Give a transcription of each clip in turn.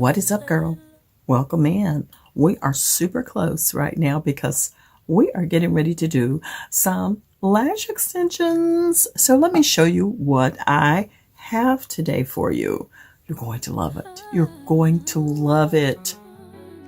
What is up, girl? Welcome in. We are super close right now because we are getting ready to do some lash extensions. So let me show you what I have today for you. You're going to love it. You're going to love it.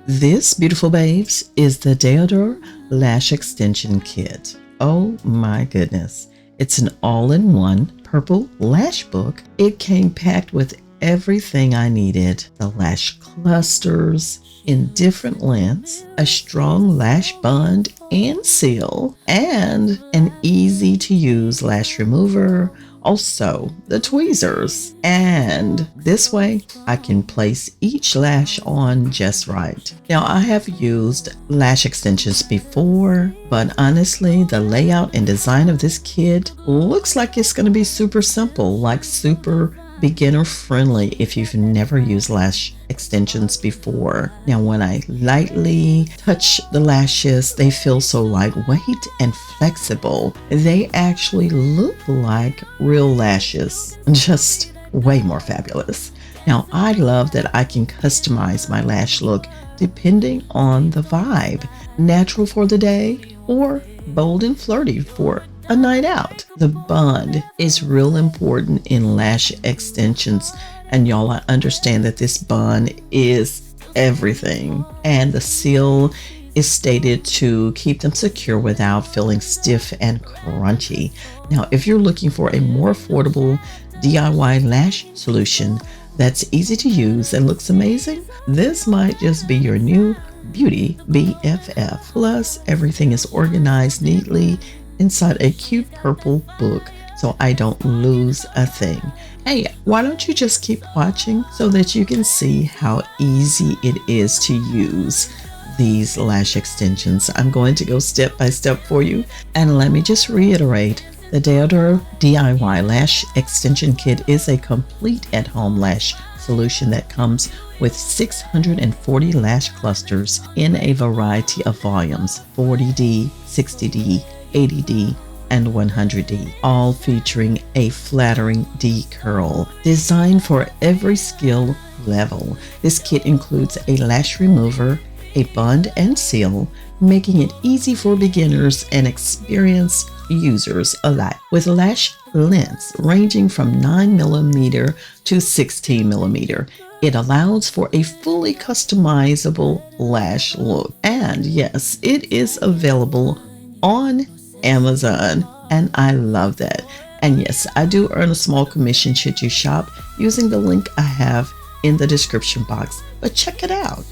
This, beautiful babes, is the DAODER Lash Extension Kit. Oh my goodness. It's an all-in-one purple lash book. It came packed with everything I needed. The lash clusters in different lengths, a strong lash bund and seal, and an easy to use lash remover, also the tweezers. And this way I can place each lash on just right. Now, I have used lash extensions before, but honestly the layout and design of this kit looks like it's going to be super simple, like super beginner friendly if you've never used lash extensions before. Now, when I lightly touch the lashes, they feel so lightweight and flexible. They actually look like real lashes, just way more fabulous. Now, I love that I can customize my lash look depending on the vibe. Natural for the day or bold and flirty for a night out. The bund is real important in lash extensions, and y'all, I understand that this bund is everything, and the seal is stated to keep them secure without feeling stiff and crunchy. Now, if you're looking for a more affordable DIY lash solution that's easy to use and looks amazing, this might just be your new beauty BFF. Plus, everything is organized neatly inside a cute purple book, so I don't lose a thing. Hey, why don't you just keep watching so that you can see how easy it is to use these lash extensions. I'm going to go step by step for you, and let me just reiterate, the DAODER DIY Lash Extension Kit is a complete at-home lash solution that comes with 640 lash clusters in a variety of volumes, 40D, 60D, 80D, and 100D, all featuring a flattering D curl designed for every skill level. This kit includes a lash remover, a bund and seal, making it easy for beginners and experienced users alike. With lash lengths ranging from 9mm to 16mm, it allows for a fully customizable lash look. And yes, it is available on Amazon, and I love that. And yes, I do earn a small commission should you shop using the link I have in the description box, but check it out.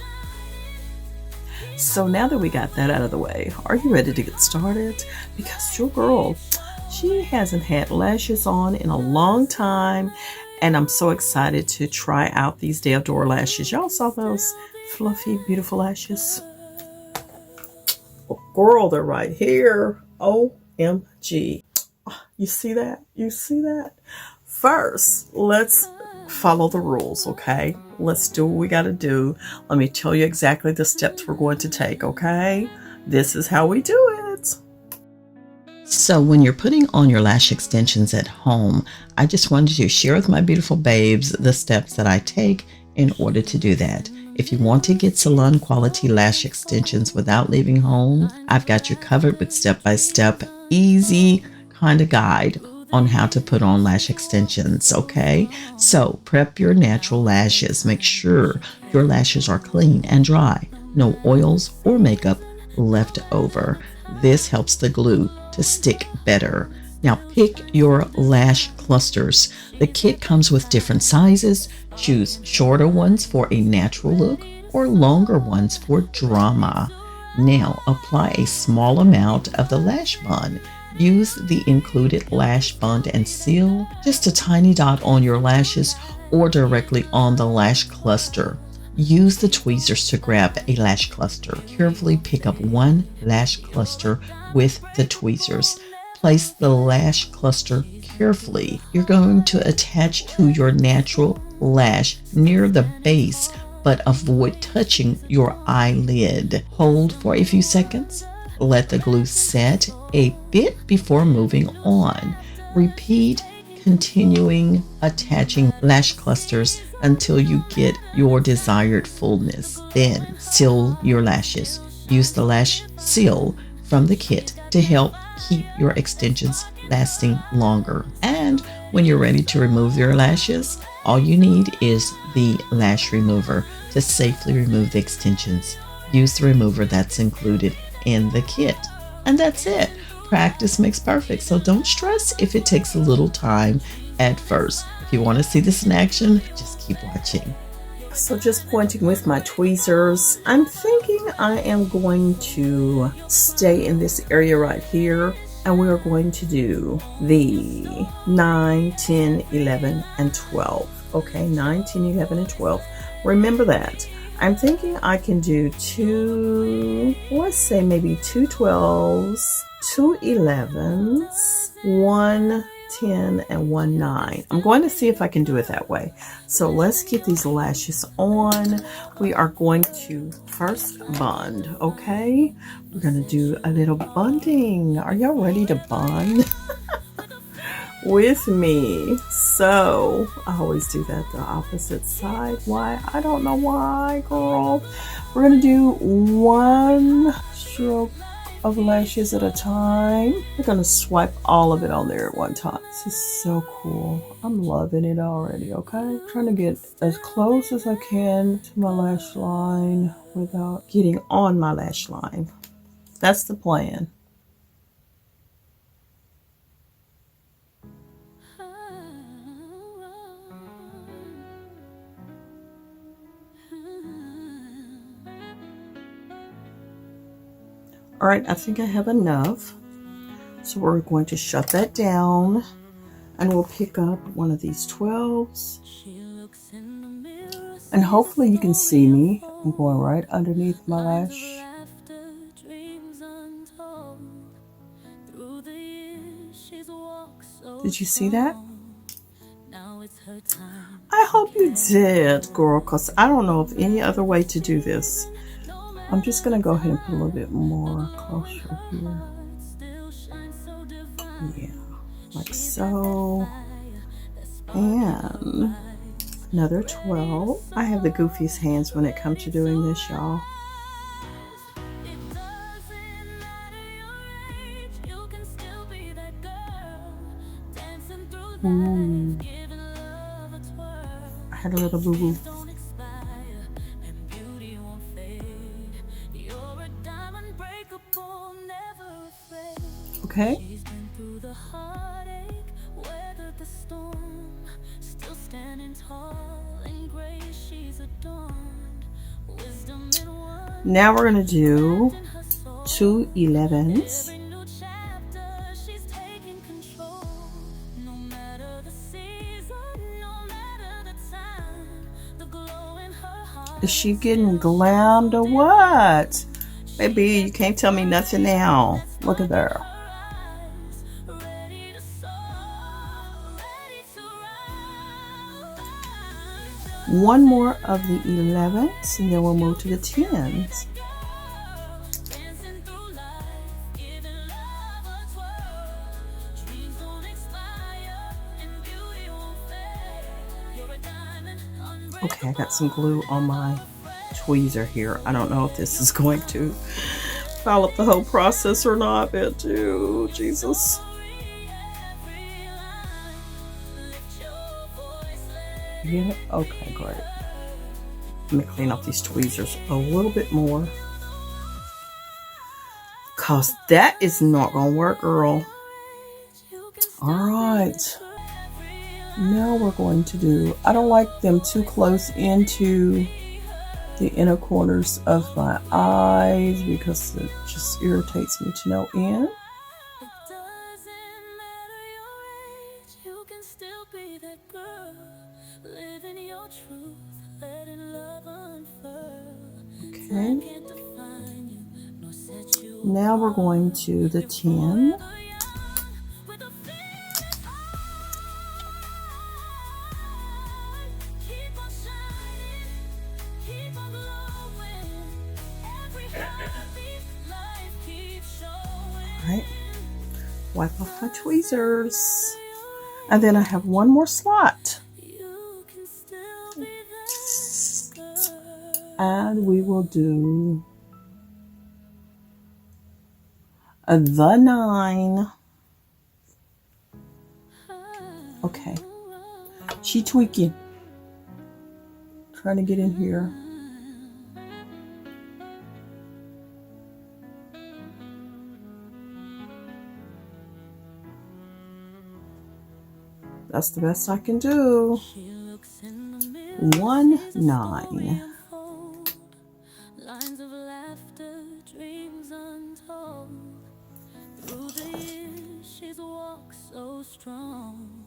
So now that we got that out of the way, are you ready to get started? Because your girl, she hasn't had lashes on in a long time, and I'm so excited to try out these DAODER lashes. Y'all saw those fluffy, beautiful lashes? Oh, girl, they're right here. OMG. You see that? You see that? First, let's follow the rules, okay? Let's do what we got to do. Let me tell you exactly the steps we're going to take, okay? This is how we do it. So when you're putting on your lash extensions at home, I just wanted to share with my beautiful babes the steps that I take in order to do that. If you want to get salon quality lash extensions without leaving home, I've got you covered with step-by-step, easy kind of guide on how to put on lash extensions, okay? So prep your natural lashes. Make sure your lashes are clean and dry. No oils or makeup left over. This helps the glue to stick better. Now pick your lash clusters. The kit comes with different sizes. Choose shorter ones for a natural look or longer ones for drama. Now apply a small amount of the lash bund. Use the included lash bund and seal, just a tiny dot on your lashes or directly on the lash cluster. Use the tweezers to grab a lash cluster. Carefully pick up one lash cluster with the tweezers. Place the lash cluster carefully. You're going to attach to your natural lash near the base, but avoid touching your eyelid. Hold for a few seconds. Let the glue set a bit before moving on. Repeat continuing attaching lash clusters until you get your desired fullness. Then seal your lashes. Use the lash seal from the kit to help keep your extensions lasting longer. And when you're ready to remove your lashes, all you need is the lash remover to safely remove the extensions. Use the remover that's included in the kit. And that's it. Practice makes perfect, so don't stress if it takes a little time at first. If you want to see this in action, just keep watching. So just pointing with my tweezers, I'm thinking I am going to stay in this area right here, and we're going to do the 9, 10, 11, and 12. Okay, 9, 10, 11, and 12. Remember that. I'm thinking I can do let's say maybe 2 12s, 2 11s, 1 10, and 1 9. I'm going to see if I can do it that way. So let's get these lashes on. We are going to first bond, okay? We're going to do a little bonding. Are y'all ready to bond with me? So I always do that the opposite side. Why? I don't know why, girl. We're going to do 1 stroke of lashes at a time. We're going to swipe all of it on there at one time. This is so cool. I'm loving it already, okay? Trying to get as close as I can to my lash line without getting on my lash line. That's the plan. All right, I think I have enough. So we're going to shut that down, and we'll pick up one of these 12s. And hopefully you can see me. I'm going right underneath my lash. Did you see that? I hope you did, girl, because I don't know of any other way to do this. I'm just going to go ahead and put a little bit more closer here. Yeah, like so. And another 12. I have the goofiest hands when it comes to doing this, y'all. Ooh. I had a little boo-boo. Okay. Now we're going to do 2 11s. Is she getting glammed or what? Baby, you can't tell me nothing now. Look at her. One more of the 11s, and then we'll move to the 10s. Okay, I got some glue on my tweezer here. I don't know if this is going to foul up the whole process or not, but dude, Jesus. Yeah, okay, great. Let me clean up these tweezers a little bit more, cause that is not gonna work, girl. All right, now we're going to do, I don't like them too close into the inner corners of my eyes because it just irritates me to no end. Okay. Now we're going to the 10. Right. Wipe off my tweezers. And then I have one more slot. And we will do the 9. Okay. She tweaking. Trying to get in here. That's the best I can do. 1 9. Lines of laughter, dreams untold. Through the years, she's walked so strong.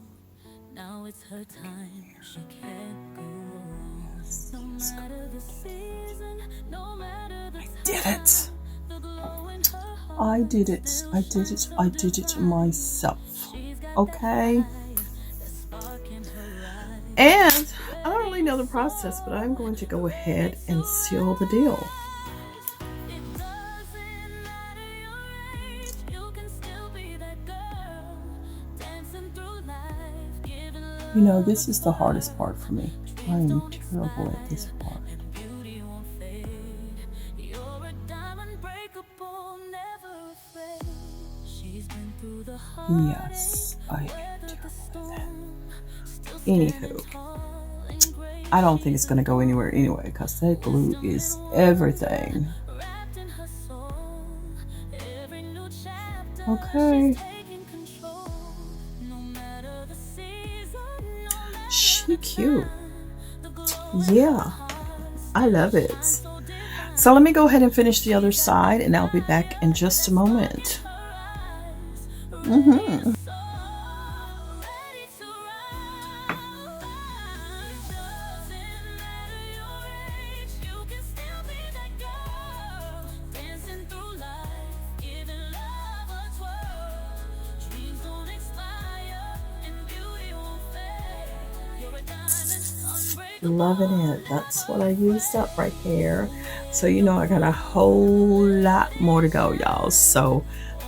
Now it's her time, she can't go wrong. No matter the season, no matter the time. I did it. I did it. I did it. I did it myself. Okay. And I don't really know the process, but I'm going to go ahead and seal the deal. You know, this is the hardest part for me. I am terrible at this part. Yes, I am terrible at that. Anywho, I don't think it's going to go anywhere anyway, because that glue is everything. Okay. She cute. Yeah, I love it. So let me go ahead and finish the other side, and I'll be back in just a moment. Loving it. That's what I used up right here. So you know I got a whole lot more to go, y'all. So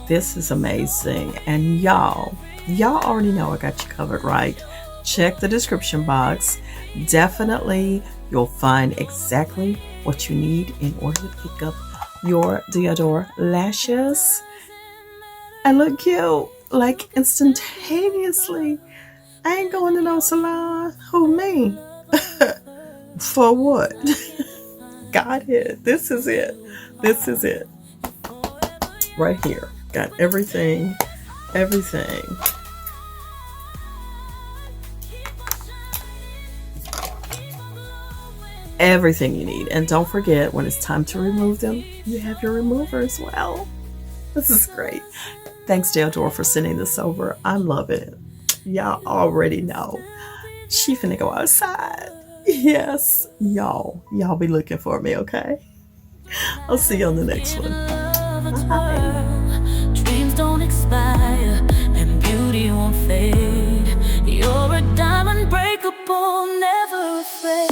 this is amazing. And y'all already know I got you covered, right? Check the description box. Definitely you'll find exactly what you need in order to pick up your DAODER lashes and look cute like instantaneously. I ain't going to no salon. Who, me? For what? Got it. This is it. This is it. Right here. Got everything. Everything. Everything you need. And don't forget, when it's time to remove them, you have your remover as well. This is great. Thanks, DAODER, for sending this over. I'm loving it. Y'all already know. She finna go outside. Yes, y'all be looking for me, okay? I'll see you on the next one. Bye. Dreams don't expire and beauty won't fade. You're a diamond breakable, never afraid.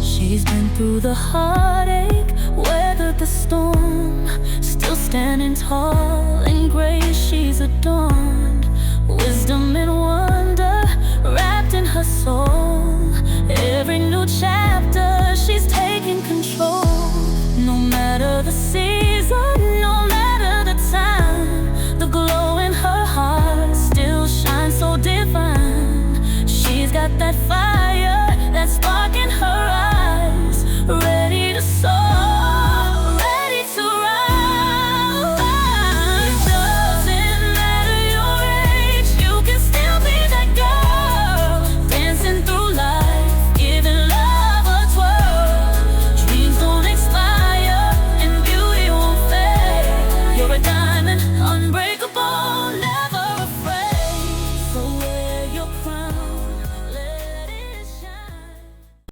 She's been through the heartache, weathered the storm, still standing tall in grace. She's a dawn.